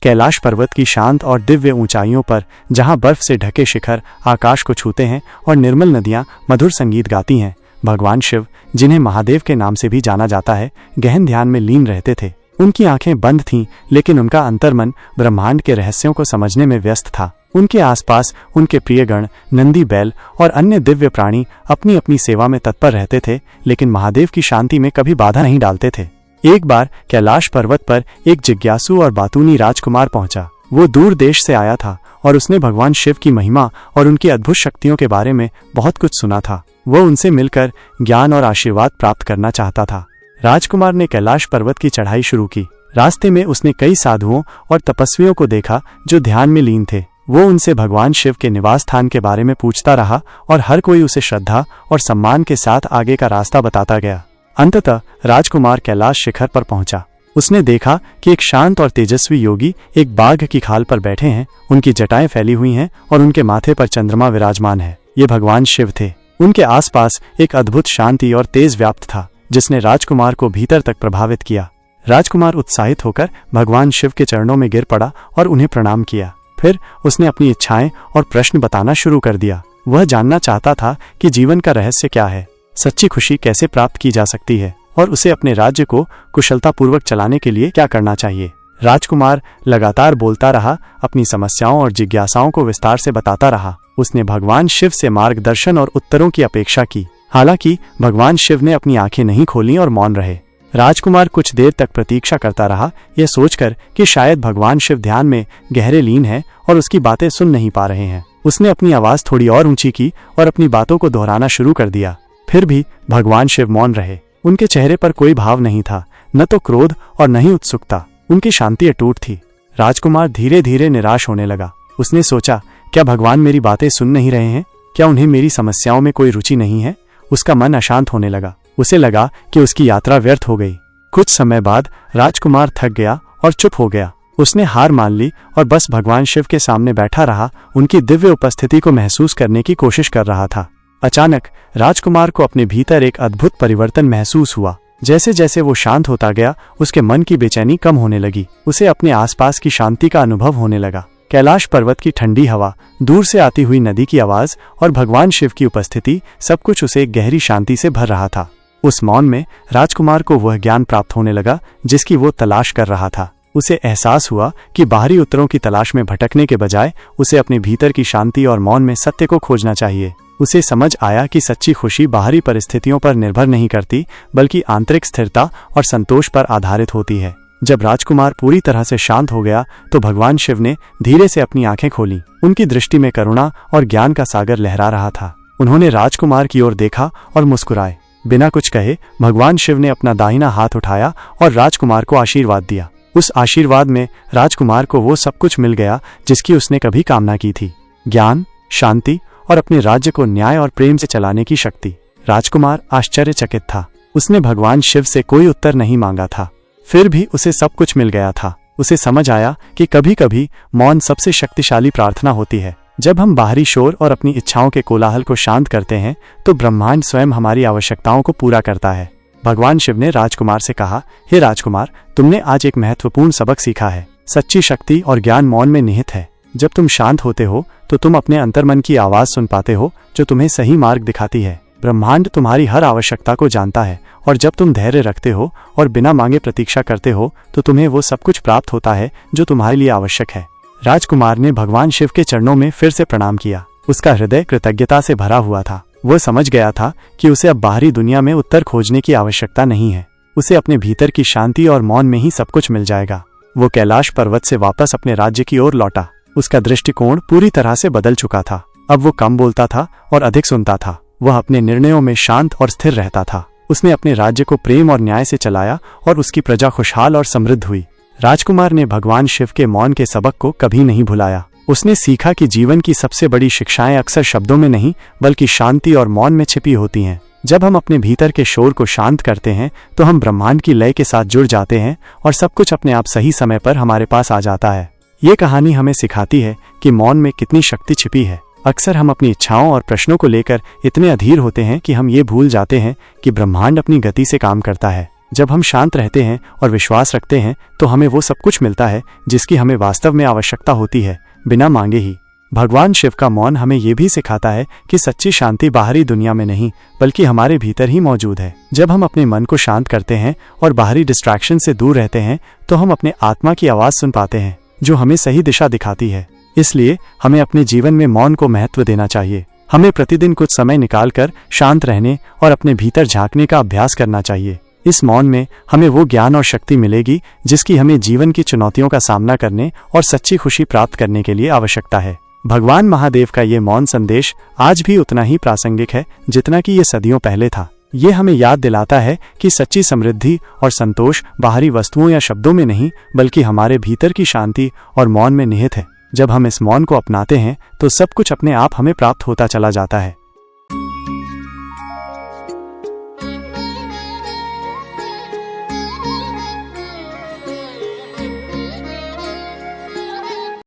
कैलाश पर्वत की शांत और दिव्य ऊंचाइयों पर, जहां बर्फ से ढके शिखर आकाश को छूते हैं और निर्मल नदियां मधुर संगीत गाती हैं, भगवान शिव, जिन्हें महादेव के नाम से भी जाना जाता है, गहन ध्यान में लीन रहते थे। उनकी आंखें बंद थीं, लेकिन उनका अंतर्मन ब्रह्मांड के रहस्यों को समझने में व्यस्त था। उनके आसपास उनके प्रियगण नंदी, बैल और अन्य दिव्य प्राणी अपनी अपनी सेवा में तत्पर रहते थे, लेकिन महादेव की शांति में कभी बाधा नहीं डालते थे। एक बार कैलाश पर्वत पर एक जिज्ञासु और बातूनी राजकुमार पहुंचा। वो दूर देश से आया था और उसने भगवान शिव की महिमा और उनकी अद्भुत शक्तियों के बारे में बहुत कुछ सुना था। वो उनसे मिलकर ज्ञान और आशीर्वाद प्राप्त करना चाहता था। राजकुमार ने कैलाश पर्वत की चढ़ाई शुरू की। रास्ते में उसने कई साधुओं और तपस्वियों को देखा जो ध्यान में लीन थे। वो उनसे भगवान शिव के निवास स्थान के बारे में पूछता रहा और हर कोई उसे श्रद्धा और सम्मान के साथ आगे का रास्ता बताता गया। अंततः राजकुमार कैलाश शिखर पर पहुंचा। उसने देखा कि एक शांत और तेजस्वी योगी एक बाघ की खाल पर बैठे हैं। उनकी जटाएं फैली हुई हैं और उनके माथे पर चंद्रमा विराजमान है। ये भगवान शिव थे। उनके आसपास एक अद्भुत शांति और तेज व्याप्त था, जिसने राजकुमार को भीतर तक प्रभावित किया। राजकुमार उत्साहित होकर भगवान शिव के चरणों में गिर पड़ा और उन्हें प्रणाम किया। फिर उसने अपनी इच्छाएं और प्रश्न बताना शुरू कर दिया। वह जानना चाहता था कि जीवन का रहस्य क्या है, सच्ची खुशी कैसे प्राप्त की जा सकती है और उसे अपने राज्य को कुशलतापूर्वक चलाने के लिए क्या करना चाहिए। राजकुमार लगातार बोलता रहा, अपनी समस्याओं और जिज्ञासाओं को विस्तार से बताता रहा। उसने भगवान शिव से मार्गदर्शन और उत्तरों की अपेक्षा की। हालांकि भगवान शिव ने अपनी आंखें नहीं खोलीं और मौन रहे। राजकुमार कुछ देर तक प्रतीक्षा करता रहा, यह सोचकर कि शायद भगवान शिव ध्यान में गहरे लीन हैं और उसकी बातें सुन नहीं पा रहे हैं। उसने अपनी आवाज थोड़ी और ऊंची की और अपनी बातों को दोहराना शुरू कर दिया। फिर भी भगवान शिव मौन रहे। उनके चेहरे पर कोई भाव नहीं था, न तो क्रोध और न ही उत्सुकता। उनकी शांति अटूट थी। राजकुमार धीरे धीरे निराश होने लगा। उसने सोचा, क्या भगवान मेरी बातें सुन नहीं रहे हैं? क्या उन्हें मेरी समस्याओं में कोई रुचि नहीं है? उसका मन अशांत होने लगा। उसे लगा कि उसकी यात्रा व्यर्थ हो गई। कुछ समय बाद राजकुमार थक गया और चुप हो गया। उसने हार मान ली और बस भगवान शिव के सामने बैठा रहा, उनकी दिव्य उपस्थिति को महसूस करने की कोशिश कर रहा था। अचानक राजकुमार को अपने भीतर एक अद्भुत परिवर्तन महसूस हुआ। जैसे जैसे वो शांत होता गया, उसके मन की बेचैनी कम होने लगी। उसे अपने आसपास की शांति का अनुभव होने लगा। कैलाश पर्वत की ठंडी हवा, दूर से आती हुई नदी की आवाज और भगवान शिव की उपस्थिति, सब कुछ उसे एक गहरी शांति से भर रहा था। उस मौन में राजकुमार को वह ज्ञान प्राप्त होने लगा जिसकी वो तलाश कर रहा था। उसे एहसास हुआ कि बाहरी उत्तरों की तलाश में भटकने के बजाय उसे अपने भीतर की शांति और मौन में सत्य को खोजना चाहिए। उसे समझ आया कि सच्ची खुशी बाहरी परिस्थितियों पर निर्भर नहीं करती, बल्कि आंतरिक स्थिरता और संतोष पर आधारित होती है। जब राजकुमार पूरी तरह से शांत हो गया तो भगवान शिव ने धीरे से अपनी आंखें खोली। उनकी दृष्टि में करुणा और ज्ञान का सागर लहरा रहा था। उन्होंने राजकुमार की ओर देखा और मुस्कुराए। बिना कुछ कहे भगवान शिव ने अपना दाहिना हाथ उठाया और राजकुमार को आशीर्वाद दिया। उस आशीर्वाद में राजकुमार को वो सब कुछ मिल गया जिसकी उसने कभी कामना की थी, ज्ञान, शांति और अपने राज्य को न्याय और प्रेम से चलाने की शक्ति। राजकुमार आश्चर्यचकित था। उसने भगवान शिव से कोई उत्तर नहीं मांगा था, फिर भी उसे सब कुछ मिल गया था। उसे समझ आया कि कभी कभी मौन सबसे शक्तिशाली प्रार्थना होती है। जब हम बाहरी शोर और अपनी इच्छाओं के कोलाहल को शांत करते हैं तो ब्रह्मांड स्वयं हमारी आवश्यकताओं को पूरा करता है। भगवान शिव ने राजकुमार से कहा, हे राजकुमार, तुमने आज एक महत्वपूर्ण सबक सीखा है। सच्ची शक्ति और ज्ञान मौन में निहित है। जब तुम शांत होते हो तो तुम अपने अंतर्मन की आवाज सुन पाते हो जो तुम्हें सही मार्ग दिखाती है। ब्रह्मांड तुम्हारी हर आवश्यकता को जानता है और जब तुम धैर्य रखते हो और बिना मांगे प्रतीक्षा करते हो तो तुम्हें वो सब कुछ प्राप्त होता है जो तुम्हारे लिए आवश्यक है। राजकुमार ने भगवान शिव के चरणों में फिर से प्रणाम किया। उसका हृदय कृतज्ञता से भरा हुआ था। वह समझ गया था कि उसे अब बाहरी दुनिया में उत्तर खोजने की आवश्यकता नहीं है। उसे अपने भीतर की शांति और मौन में ही सब कुछ मिल जाएगा। वो कैलाश पर्वत से वापस अपने राज्य की ओर लौटा। उसका दृष्टिकोण पूरी तरह से बदल चुका था। अब वो कम बोलता था और अधिक सुनता था। वह अपने निर्णयों में शांत और स्थिर रहता था। उसने अपने राज्य को प्रेम और न्याय से चलाया और उसकी प्रजा खुशहाल और समृद्ध हुई। राजकुमार ने भगवान शिव के मौन के सबक को कभी नहीं भुलाया। उसने सीखा कि जीवन की सबसे बड़ी शिक्षाएं अक्सर शब्दों में नहीं बल्कि शांति और मौन में छिपी होती हैं। जब हम अपने भीतर के शोर को शांत करते हैं तो हम ब्रह्मांड की लय के साथ जुड़ जाते हैं और सब कुछ अपने आप सही समय पर हमारे पास आ जाता है। ये कहानी हमें सिखाती है कि मौन में कितनी शक्ति छिपी है। अक्सर हम अपनी इच्छाओं और प्रश्नों को लेकर इतने अधीर होते हैं कि हम ये भूल जाते हैं कि ब्रह्मांड अपनी गति से काम करता है। जब हम शांत रहते हैं और विश्वास रखते हैं तो हमें वो सब कुछ मिलता है जिसकी हमें वास्तव में आवश्यकता होती है, बिना मांगे ही। भगवान शिव का मौन हमें ये भी सिखाता है कि सच्ची शांति बाहरी दुनिया में नहीं बल्कि हमारे भीतर ही मौजूद है। जब हम अपने मन को शांत करते हैं और बाहरी डिस्ट्रैक्शन से दूर रहते हैं तो हम अपने आत्मा की आवाज़ सुन पाते हैं जो हमें सही दिशा दिखाती है। इसलिए हमें अपने जीवन में मौन को महत्व देना चाहिए। हमें प्रतिदिन कुछ समय निकालकर शांत रहने और अपने भीतर झांकने का अभ्यास करना चाहिए। इस मौन में हमें वो ज्ञान और शक्ति मिलेगी जिसकी हमें जीवन की चुनौतियों का सामना करने और सच्ची खुशी प्राप्त करने के लिए आवश्यकता है। भगवान महादेव का ये मौन संदेश आज भी उतना ही प्रासंगिक है जितना कि ये सदियों पहले था। ये हमें याद दिलाता है कि सच्ची समृद्धि और संतोष बाहरी वस्तुओं या शब्दों में नहीं बल्कि हमारे भीतर की शांति और मौन में निहित है। जब हम इस मौन को अपनाते हैं तो सब कुछ अपने आप हमें प्राप्त होता चला जाता है।